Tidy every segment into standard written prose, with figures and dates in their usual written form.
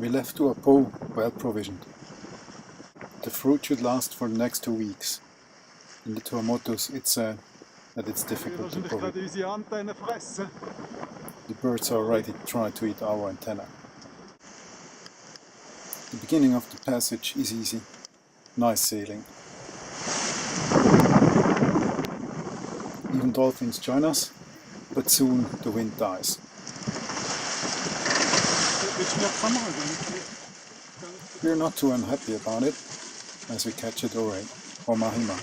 We left Tuamotus well provisioned. The fruit should last for the next 2 weeks. In the Tuamotus it's said that it's difficult to grow. The birds are already trying to eat our antenna. The beginning of the passage is easy. Nice sailing. Even dolphins join us, but soon the wind dies. We're not too unhappy about it, as we catch a doré, or mahi-mahi.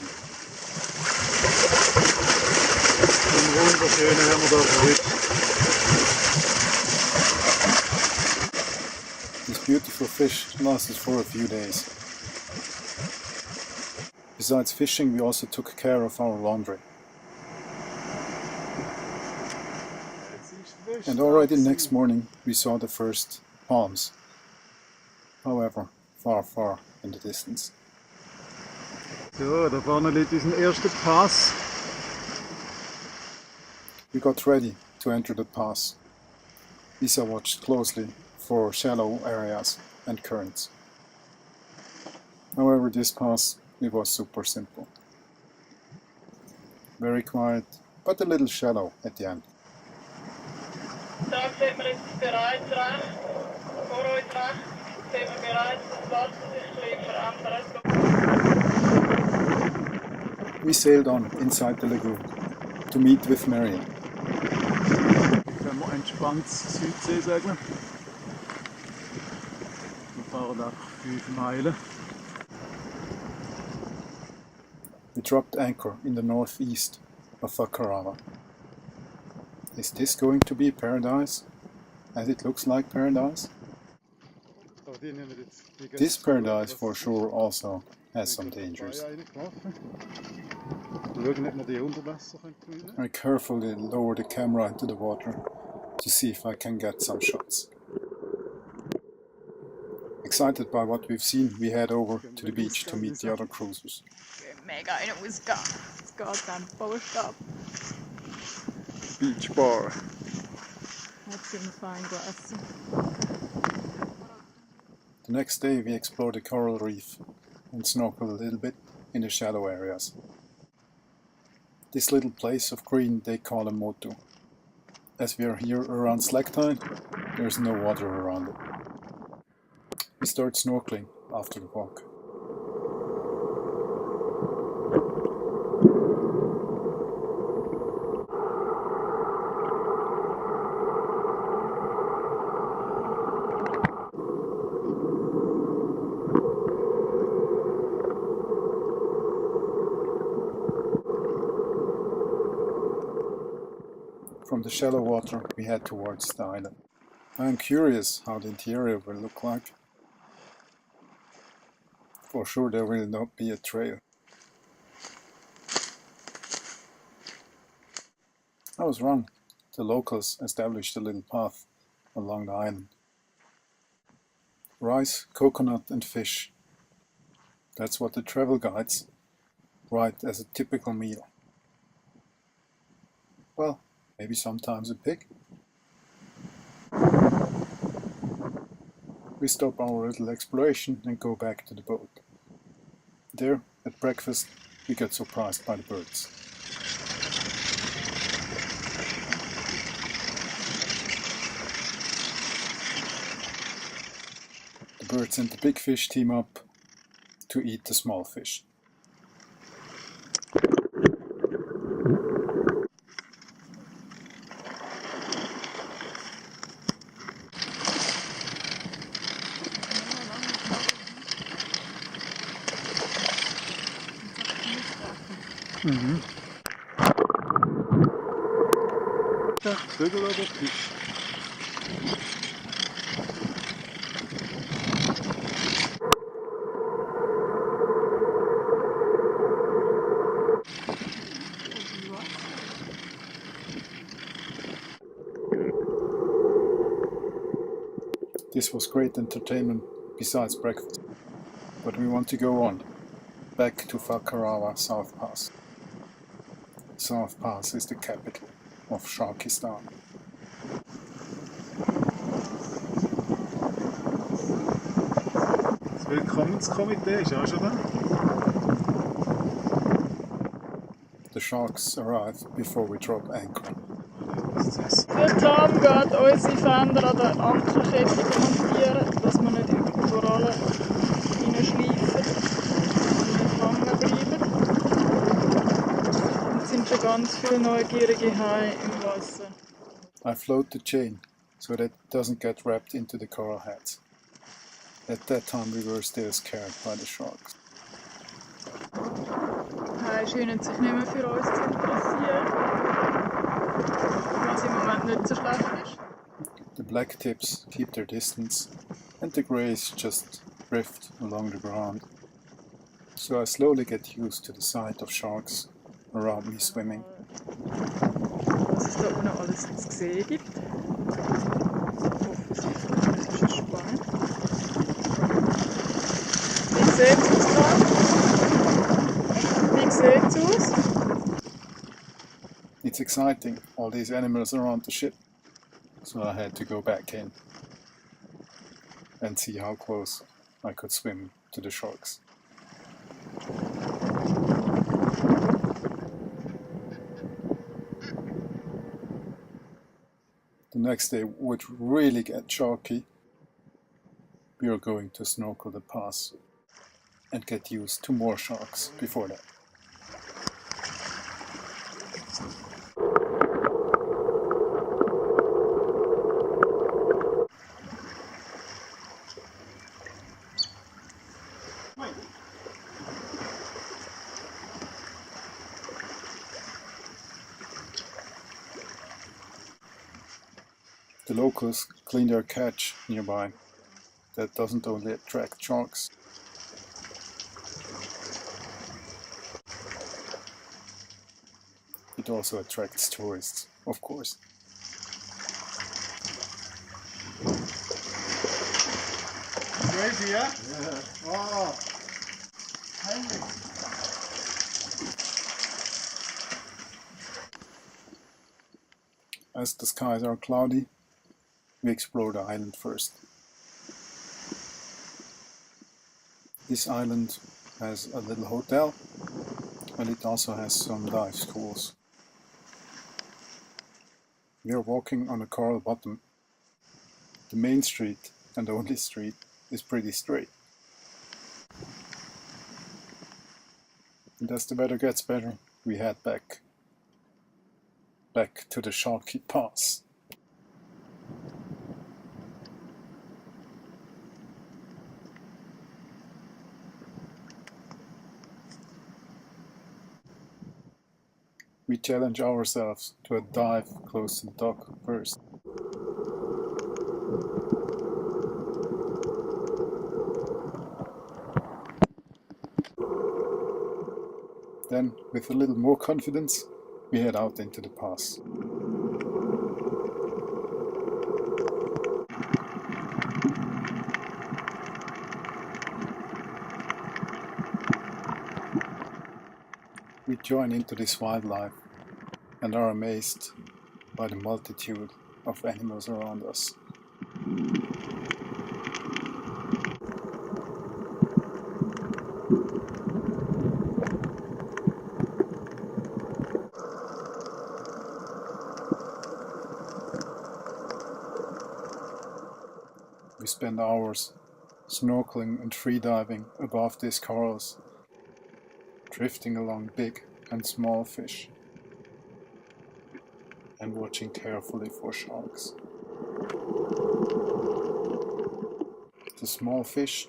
This beautiful fish lasted for a few days. Besides fishing, we also took care of our laundry. And already next morning we saw the first palms. However, far, far in the distance. So, da vorne liegt diesen ersten Pass. We got ready to enter the pass. Isa watched closely for shallow areas and currents. However, this pass, it was super simple. Very quiet, but a little shallow at the end. Da sieht man jetzt bereits recht, vor euch rechts, sieht man bereits, das Wasser sich ein verändert. We sailed on inside the lagoon to meet with Marion. Können wir entspannt Südsee segeln. Wir fahren auch 5 Meilen. We dropped anchor in the northeast of Fakarawa. Is this going to be paradise? As it looks like paradise? This paradise for sure also has some dangers. I carefully lower the camera into the water to see if I can get some shots. Excited by what we've seen, we head over to the beach to meet the other cruisers. Mega in Ausgang. Es geht am Baustab. Beach bar. Jetzt sind wir fein essen. The next day we explored the coral reef and snorkeled a little bit in the shallow areas. This little place of green they call a motu. As we are here around slack tide, there is no water around it. We start snorkeling after the walk. From the shallow water we head towards the island. I am curious how the interior will look like. For sure there will not be a trail. I was wrong. The locals established a little path along the island. Rice, coconut and fish. That's what the travel guides write as a typical meal. Well, maybe sometimes a pig. We stop our little exploration and go back to the boat. There, at breakfast, we get surprised by the birds. The birds and the big fish team up to eat the small fish. Ja, Vögel oder Fisch? This was great entertainment besides breakfast, but we want to go on, back to Fakarawa South Pass. South Pass is the capital of Sharkistan. Willkommenskomitee ist auch schon da. The sharks arrive before we drop anchor. Der Tom geht unsere Fender an der Ankerkette montieren, dass wir nicht über die Korallen hineinschleifen und gefangen bleiben. Und es sind schon ganz viele neugierige Haie im Wasser. I float the chain so that it doesn't get wrapped into the coral heads. At that time we were still scared by the sharks. Die Haie scheinen sich nicht mehr für uns zu interessieren, was im Moment nicht so schlecht ist. The black tips keep their distance and the greys just drift along the ground. So I slowly get used to the sight of sharks around me swimming. Was es da unten alles zu sehen gibt. Offensichtlich, das ist spannend. Wie sieht es aus da? Wie sieht es aus? It's exciting, all these animals around the ship. So I had to go back in and see how close I could swim to the sharks. The next day would really get sharky. We are going to snorkel the pass and get used to more sharks before that. The locals clean their catch nearby. That doesn't only attract sharks. It also attracts tourists, of course. Crazy, yeah? Yeah. Oh. As the skies are cloudy, we explore the island first. This island has a little hotel, and it also has some dive schools. We are walking on a coral bottom. The main street, and only street, is pretty straight. And as the weather gets better, we head back to the Sharky Pass. We challenge ourselves to a dive close to the dock first. Then, with a little more confidence, we head out into the pass. We join into this wildlife and are amazed by the multitude of animals around us. We spend hours snorkeling and freediving above these corals, drifting along big and small fish, and watching carefully for sharks. The small fish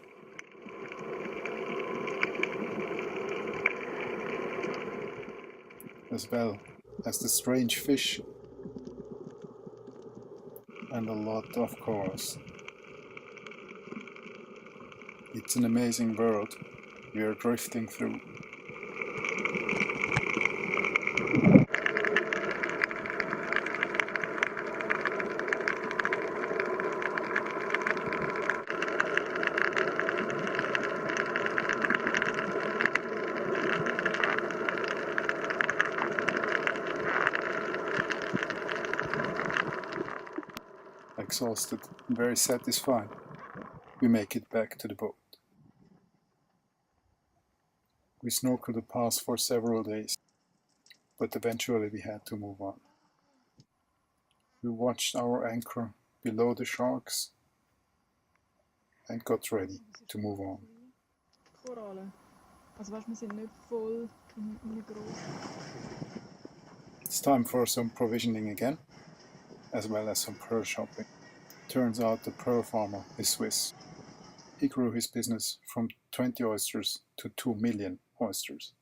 as well as the strange fish and a lot of corals. It's an amazing world we are drifting through. Exhausted and very satisfied, we make it back to the boat. We snorkeled the pass for several days, but eventually we had to move on. We watched our anchor below the sharks and got ready to move on. Korallen. Also weißt, wir sind nicht voll groß. It's time for some provisioning again, as well as some pearl shopping. Turns out the pearl farmer is Swiss. He grew his business from 20 oysters to 2 million oysters.